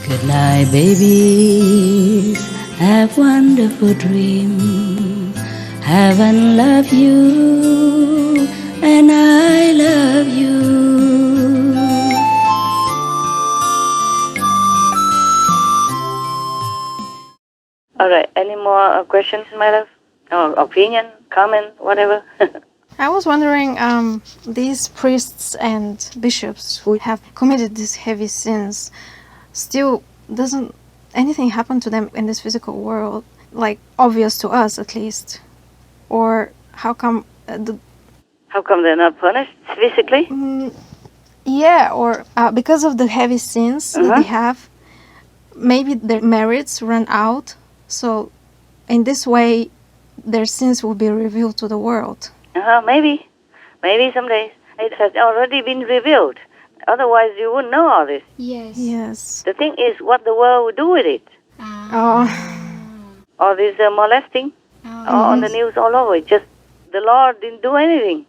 Good night, babies. Have wonderful dreams. Heaven love you, and I love you. All right. Any more questions, my love? Or opinion, comment, whatever? I was wondering, these priests and bishops who have committed these heavy sins, still doesn't anything happen to them in this physical world, like obvious to us at least? Or how come How come they're not punished physically? yeah, or because of the heavy sins that they have, maybe their merits run out, so in this way their sins will be revealed to the world. Maybe. Maybe someday. It has already been revealed. Otherwise you wouldn't know all this. Yes. The thing is what the world will do with it. All this molesting, on the news all over. Just the Lord didn't do anything.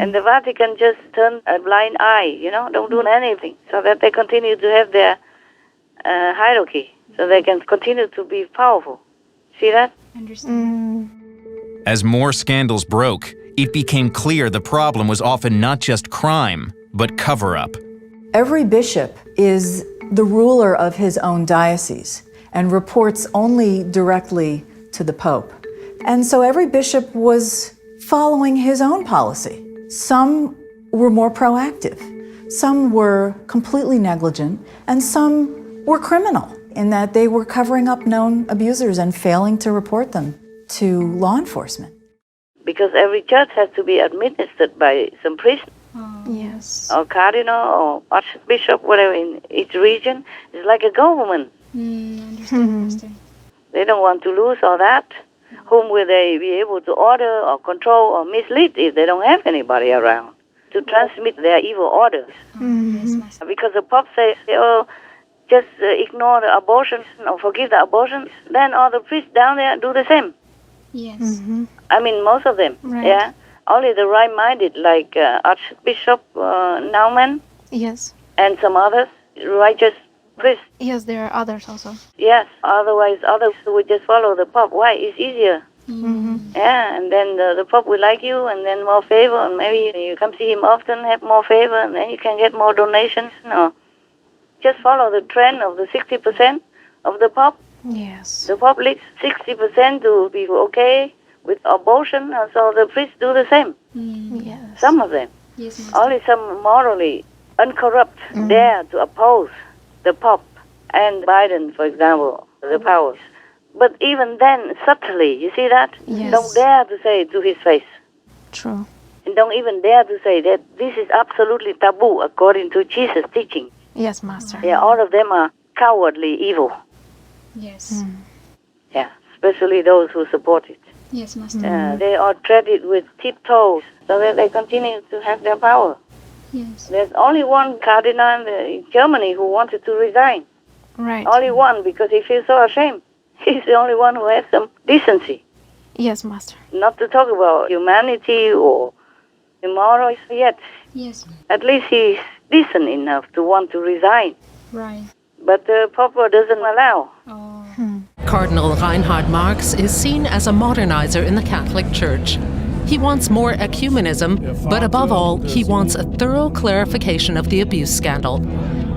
And the Vatican just turned a blind eye, don't do anything. So that they continue to have their hierarchy. So they can continue to be powerful. See that? As more scandals broke, it became clear the problem was often not just crime, but cover-up. Every bishop is the ruler of his own diocese and reports only directly to the Pope. And so every bishop was following his own policy. Some were more proactive, some were completely negligent, and some were criminal in that they were covering up known abusers and failing to report them to law enforcement. Because every church has to be administered by some priest. Yes. Or cardinal or archbishop, whatever, in each region. It's like a government. Understand, Pastor. They don't want to lose all that. Whom will they be able to order or control or mislead if they don't have anybody around to transmit their evil orders? Yes, Master. Because the Pope says, just ignore the abortion or forgive the abortion, then all the priests down there do the same. Yes. I mean, most of them. Right. Yeah. Only the right-minded, like Archbishop Naumann Yes. and some others, righteous priests. Yes, there are others also. Yes. Otherwise, others would just follow the Pope. Why? It's easier. Yeah, and then the Pope will like you, and then more favor, and maybe you come see him often, have more favor, and then you can get more donations. No. Just follow the trend of the 60% of the Pope. Yes. The Pope leads 60% to be okay with abortion, and so the priests do the same. Yes. Some of them. Yes, Master. Only some morally uncorrupt dare to oppose the Pope and Biden, for example, the powers. But even then, subtly, you see that? Yes. Don't dare to say it to his face. True. And don't even dare to say that this is absolutely taboo according to Jesus' teaching. Yes, Master. Yeah, all of them are cowardly evil. Yes. Yeah, especially those who support it. Yes, Master. They are treated with tiptoes so that they continue to have their power. Yes. There's only one cardinal in Germany who wanted to resign. Right. Only one, because he feels so ashamed. He's the only one who has some decency. Yes, Master. Not to talk about humanity or immoral yet. Yes. At least he's decent enough to want to resign. Right. But the Pope doesn't allow. Cardinal Reinhard Marx is seen as a modernizer in the Catholic Church. He wants more ecumenism, but above all, he wants a thorough clarification of the abuse scandal.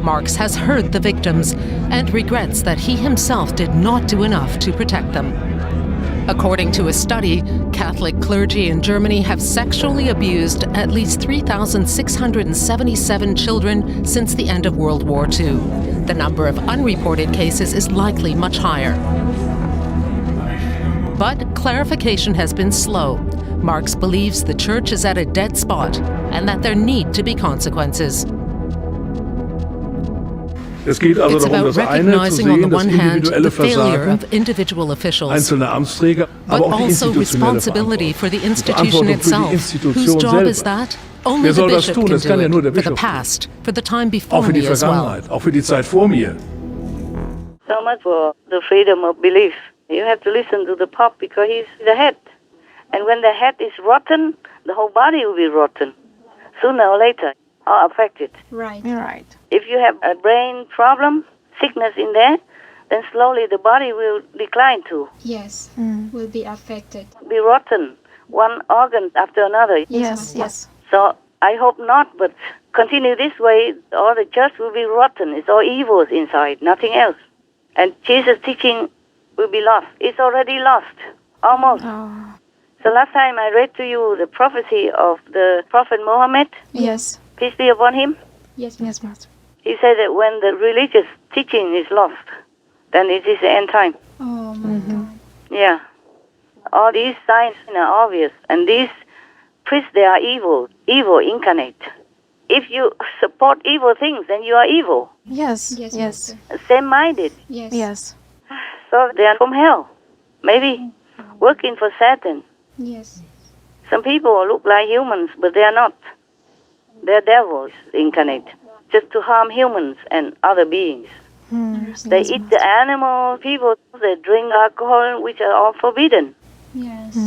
Marx has heard the victims and regrets that he himself did not do enough to protect them. According to a study, Catholic clergy in Germany have sexually abused at least 3,677 children since the end of World War II. The number of unreported cases is likely much higher. But clarification has been slow. Marx believes the Church is at a dead spot and that there need to be consequences. Es geht also It's darum, about das eine zu recognizing on the sehen, das one hand individuelle the failure Versagen of individual officials, einzelner Amtsträger, but aber auch die also institutionelle responsibility for the institution Verantwortung für die itself. Institution Whose job is selber. that? Only Wer the soll das bishop tun? can Das kann do ja nur der it. For the Bischof tun. past, for the time Auch before für die me as well. Vergangenheit, auch für die Zeit vor mir. So much for the freedom of belief. You have to listen to the Pope because he's the head. And when the head is rotten, the whole body will be rotten. Sooner or later, or affected. Right. You're right. If you have a brain problem, sickness in there, then slowly the body will decline too, Yes. Will be affected. be rotten, one organ after another. Yes, yes. So I hope not, but continue this way, all the church will be rotten. It's all evils inside, nothing else. And Jesus' teaching will be lost. It's already lost, almost. Oh. So last time I read to you the prophecy of the Prophet Muhammad, Yes. peace be upon him. Yes, Yes, Master. He said that when the religious teaching is lost, then it is the end time. Oh my God. Yeah. All these signs are obvious. And these priests, they are evil incarnate. If you support evil things, then you are evil, Yes, Yes, yes, Master. same-minded. Yes. yes. So they are from hell. Maybe working for Satan. Yes. Some people look like humans, but they are not. They're devils incarnate, just to harm humans and other beings. They Yes, eat the animal, people, they drink alcohol, which are all forbidden. Yes.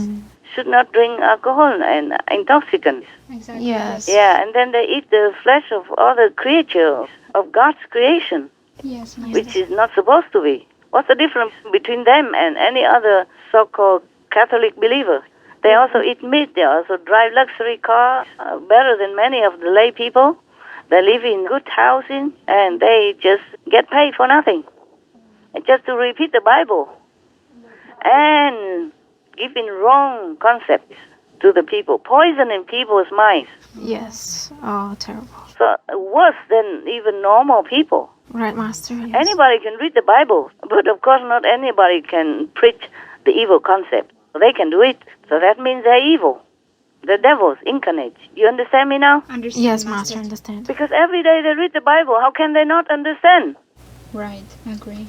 Should not drink alcohol and intoxicants. Exactly. Yes. Yeah, and then they eat the flesh of other creatures, of God's creation, Yes, Master. which is not supposed to be. What's the difference between them and any other so-called Catholic believer? They also eat meat, they also drive luxury cars, better than many of the lay people. They live in good housing, and they just get paid for nothing. And just to repeat the Bible. And giving wrong concepts to the people, poisoning people's minds. Yes. Oh, terrible. So worse than even normal people. Right, Master. Yes. Anybody can read the Bible, but of course not anybody can preach the evil concept. They can do it, so that means they're evil. The devils incarnate. You understand me now? Understand, Yes, Master. Understand. Because every day they read the Bible, how can they not understand? Right. Agree.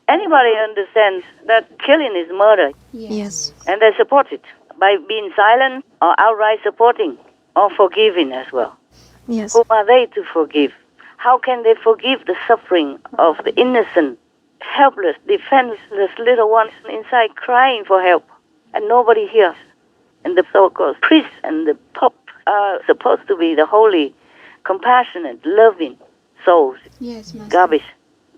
Anybody understands that killing is murder, Yes. and they support it by being silent or outright supporting or forgiving as well. Yes. Who are they to forgive? How can they forgive the suffering of the innocent, helpless, defenseless little ones inside crying for help, and nobody hears? And the so-called priests and the pope are supposed to be the holy, compassionate, loving souls. Yes, Master. Garbage.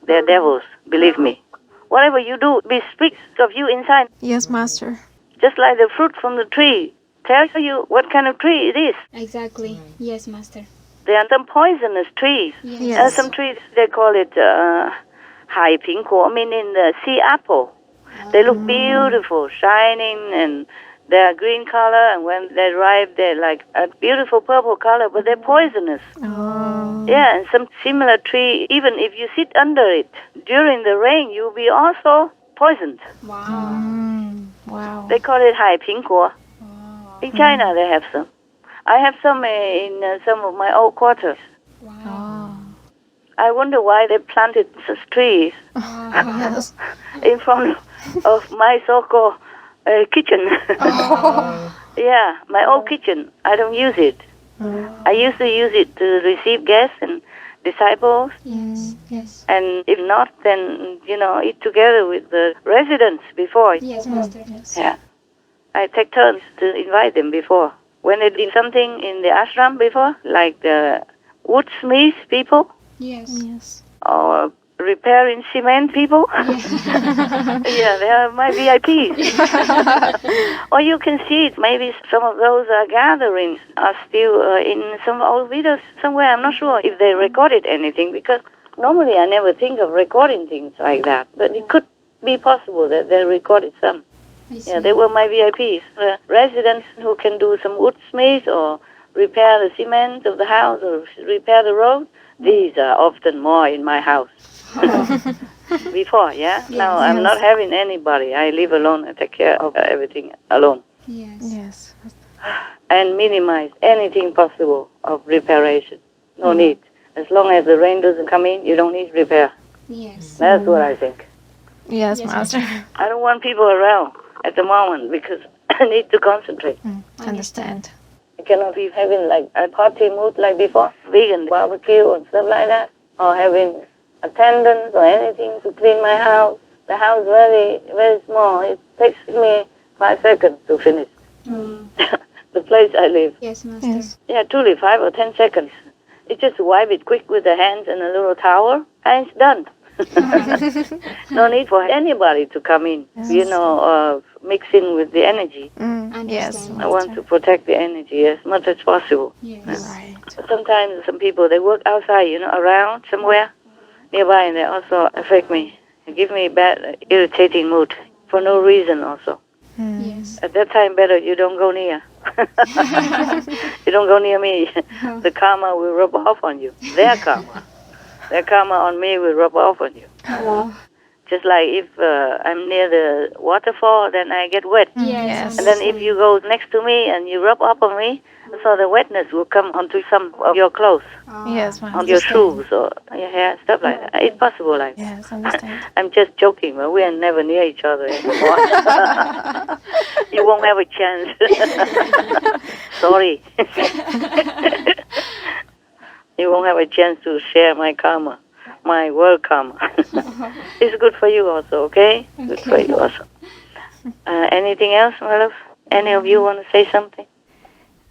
They're devils, believe me. Whatever you do, it speaks of you inside. Yes, Master. Just like the fruit from the tree tells you what kind of tree it is. Exactly. Yes, Master. There are some poisonous trees. Yes. And Yes. some trees, they call it hai pingkuo, meaning the sea apple. They look beautiful, shining, and they're green color, and when they ripe, they're like a beautiful purple color, but they're poisonous. Oh. Yeah, and some similar tree, even if you sit under it during the rain, you'll be also poisoned. Wow. Wow. They call it hai pingkuo. Wow. In China, they have some. I have some in some of my old quarters. Wow. Oh. I wonder why they planted such trees Yes. in front of my so-called kitchen. Yeah, my old kitchen. I don't use it. I used to use it to receive guests and disciples, Yes. Yes. and if not, then, eat together with the residents before. Yes, Master. Yeah. I take turns to invite them before. When they did something in the ashram before, like the woodsmith people, Yes. Yes. or repairing cement people. Yeah, they are my VIPs. Or you can see it. Maybe some of those gatherings are still in some old videos somewhere. I'm not sure if they recorded anything, because normally I never think of recording things like that. But it could be possible that they recorded some. I see. Yeah, they were my VIPs. Residents who can do some woodsmith or repair the cement of the house or repair the road. These are often more in my house. Before, yeah? Now I'm not having anybody. I live alone. I take care of everything alone. Yes. Yes. And minimize anything possible of reparation. No need. As long as the rain doesn't come in, you don't need repair. Yes. That's what I think. Yes, Yes, Master. I don't want people around at the moment because I need to concentrate. Understand. I cannot be having like a party mood like before, vegan barbecue and stuff like that, or having attendants or anything to clean my house. The house very, very small. It takes me 5 seconds to finish. The place I live. Yes, Master. Yes. Yeah, truly 5 or 10 seconds. You just wipe it quick with the hands and a little towel, and it's done. No need for anybody to come in, mix in with the energy. Yes. I want to protect the energy as much as possible. Yes. Right. Sometimes some people, they work outside, around somewhere nearby, and they also affect me. They give me bad, irritating mood for no reason also. Yes. At that time, better you don't go near. You don't go near me. The karma will rub off on you. Their karma on me will rub off on you. Wow. Just like if I'm near the waterfall, then I get wet. Yes. And then if you go next to me and you rub up on me, so the wetness will come onto some of your clothes, Yes, on your shoes, or your hair, stuff like that. It's possible like that. Yes, understand. I'm just joking, but we are never near each other anymore. You won't have a chance. Sorry. You won't have a chance to share my karma, my world karma. It's good for you also, okay? Good for you also. Anything else, my love? Any of you want to say something?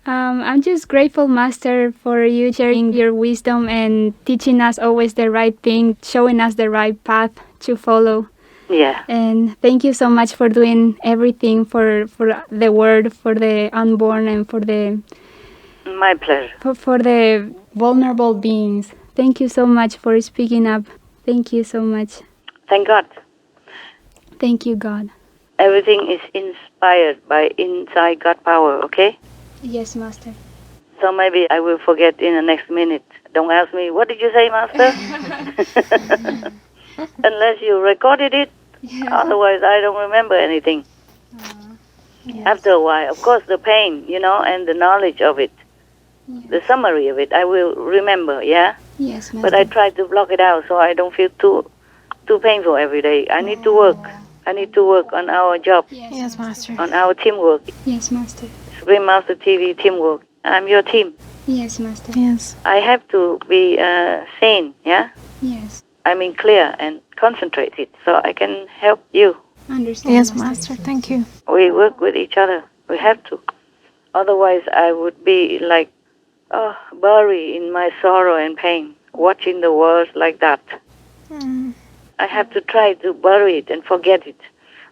I'm just grateful, Master, for you sharing your wisdom and teaching us always the right thing, showing us the right path to follow. Yeah. And thank you so much for doing everything for the Word, for the unborn, and for the My pleasure. for the vulnerable beings. Thank you so much for speaking up. Thank you so much. Thank God. Thank you, God. Everything is inspired by inside God power, okay? Yes, Master. So maybe I will forget in the next minute. Don't ask me, what did you say, Master? Unless you recorded it. Otherwise, I don't remember anything. Yes. After a while, of course, the pain, and the knowledge of it, the summary of it, I will remember, yeah? Yes, Master. But I try to block it out so I don't feel too painful every day. I need to work. I need to work on our job, Yes, Master. on our teamwork. Yes, Master. Supreme Master TV teamwork. I'm your team. Yes, Master. Yes. I have to be sane, yeah? Yes. I mean clear and concentrated so I can help you. Understand, Yes, Master. Thank you. We work with each other. We have to. Otherwise, I would be like, buried in my sorrow and pain, watching the world like that. I have to try to bury it and forget it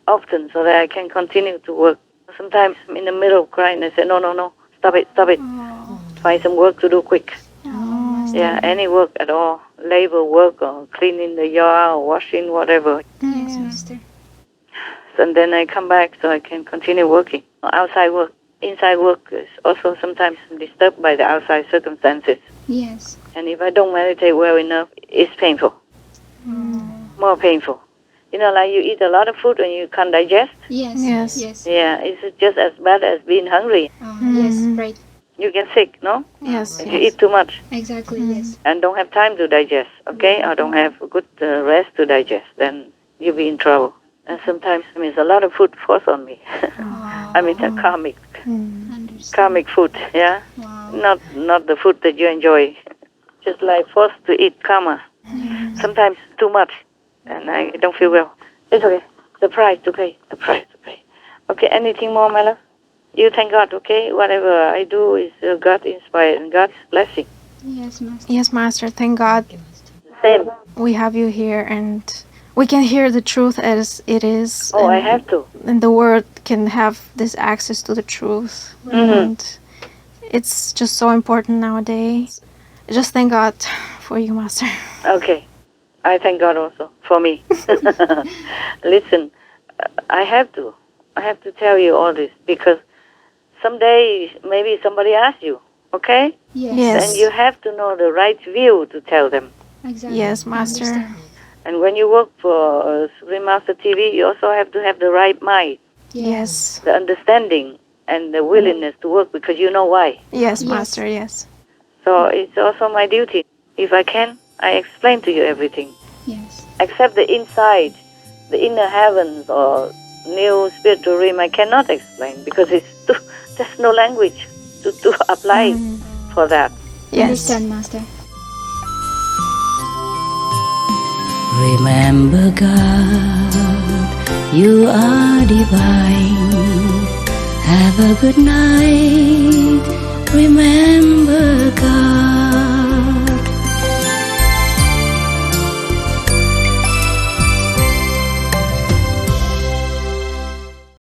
often so that I can continue to work. Sometimes I'm in the middle of crying and I say, no, stop it. Find some work to do quick. Yeah, any work at all. Labor work or cleaning the yard or washing, whatever. Yes, Master. And then I come back so I can continue working. Outside work. Inside work is also sometimes disturbed by the outside circumstances. Yes. And if I don't meditate well enough, it's painful. More painful. Like you eat a lot of food and you can't digest. Yes. Yes. Yes. Yeah, it's just as bad as being hungry. Yes, right. You get sick, no? Yes. If you eat too much Exactly, yes. and don't have time to digest, okay? Or don't have good rest to digest, then you'll be in trouble. And sometimes a lot of food falls on me. A karmic food, yeah? Wow. Not the food that you enjoy. Just like forced to eat karma. Sometimes too much, and I don't feel well. It's okay. The price to pay. Okay, anything more, my love? You thank God, okay? Whatever I do is God inspired and God's blessing. Yes, Master. Yes, Master. Thank God Same. we have you here and we can hear the truth as it is. Oh, and, I have to. And the Word can have this access to the truth. And it's just so important nowadays. Just thank God for you, Master. Okay. I thank God also for me. Listen, I have to tell you all this because someday maybe somebody asks you, okay? Yes. Yes. And you have to know the right view to tell them. Exactly. Yes, Master. Understand. And when you work for Supreme Master TV, you also have to have the right mind, Yes. the understanding, and the willingness to work because you know why. Yes, Yes. Master. Yes. So it's also my duty. If I can, I explain to you everything. Yes. Except the inside, the inner heavens or new spiritual realm, I cannot explain because there's no language to apply for that. Yes. Understand, Master. Remember, God, you are divine. Have a good night. Remember, God.